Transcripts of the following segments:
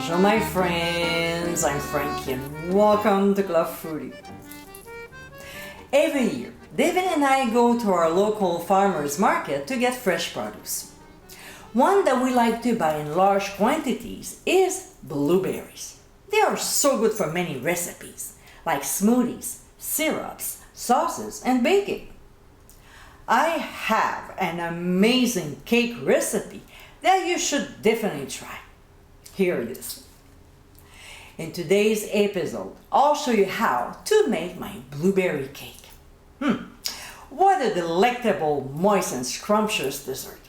Bonjour my friends, I'm Frankie and welcome to Club Foodie. Every year, David and I go to our local farmers market to get fresh produce. One that we like to buy in large quantities is blueberries. They are so good for many recipes, like smoothies, syrups, sauces, and baking. I have an amazing cake recipe that you should definitely try. Here it is. In today's episode, I'll show you how to make my blueberry cake. What a delectable, moist and scrumptious dessert.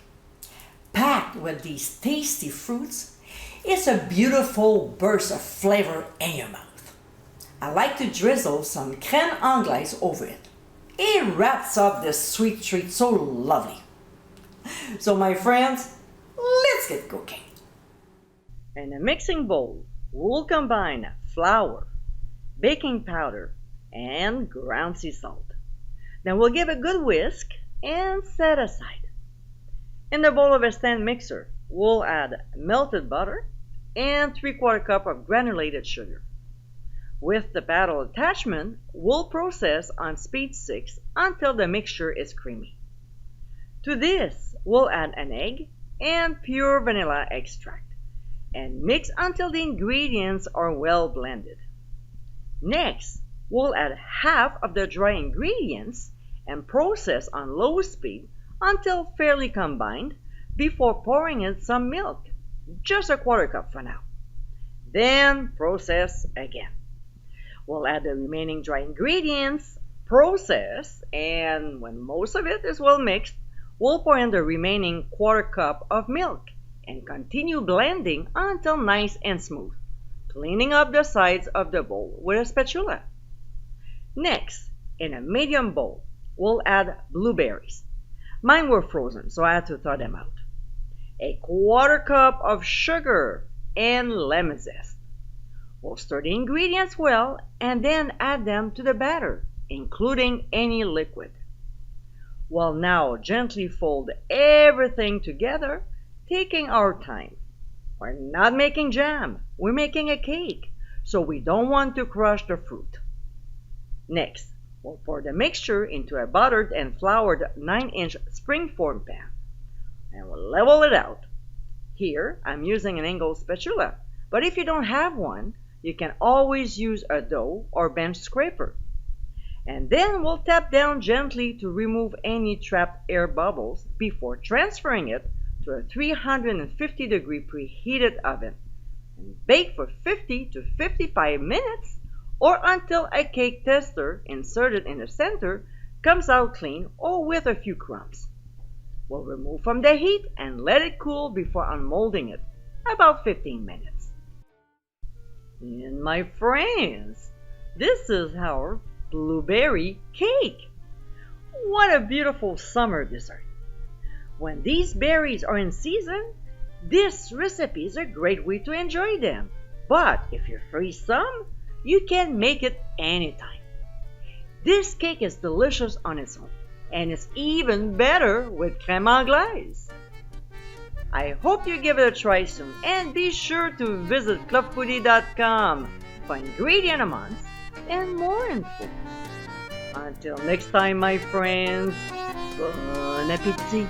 Packed with these tasty fruits, it's a beautiful burst of flavor in your mouth. I like to drizzle some crème anglaise over it. It wraps up this sweet treat so lovely. So my friends, let's get cooking. In a mixing bowl, we'll combine flour, baking powder, and ground sea salt. Then we'll give a good whisk and set aside. In the bowl of a stand mixer, we'll add melted butter and 3/4 cup of granulated sugar. With the paddle attachment, we'll process on speed 6 until the mixture is creamy. To this, we'll add an egg and pure vanilla extract and mix until the ingredients are well blended. Next, we'll add half of the dry ingredients and process on low speed until fairly combined before pouring in some milk, just 1/4 cup for now. Then process again. We'll add the remaining dry ingredients, process, and when most of it is well mixed, we'll pour in the remaining 1/4 cup of milk and continue blending until nice and smooth, cleaning up the sides of the bowl with a spatula. Next, in a medium bowl, we'll add blueberries. Mine were frozen, so I had to thaw them out. 1/4 cup of sugar and lemon zest. We'll stir the ingredients well and then add them to the batter, including any liquid. We'll now gently fold everything together, taking our time. We're not making jam, we're making a cake, so we don't want to crush the fruit. Next, we'll pour the mixture into a buttered and floured 9-inch springform pan, and we'll level it out. Here, I'm using an angled spatula, but if you don't have one, you can always use a dough or bench scraper. And then we'll tap down gently to remove any trapped air bubbles before transferring it to a 350-degree preheated oven and bake for 50 to 55 minutes or until a cake tester inserted in the center comes out clean or with a few crumbs. We'll remove from the heat and let it cool before unmolding it, about 15 minutes. And my friends, this is our blueberry cake. What a beautiful summer dessert. When these berries are in season, this recipe is a great way to enjoy them. But if you freeze some, you can make it anytime. This cake is delicious on its own, and it's even better with crème anglaise. I hope you give it a try soon, and be sure to visit clubfoodie.com for ingredient amounts and more info. Until next time, my friends, bon appétit!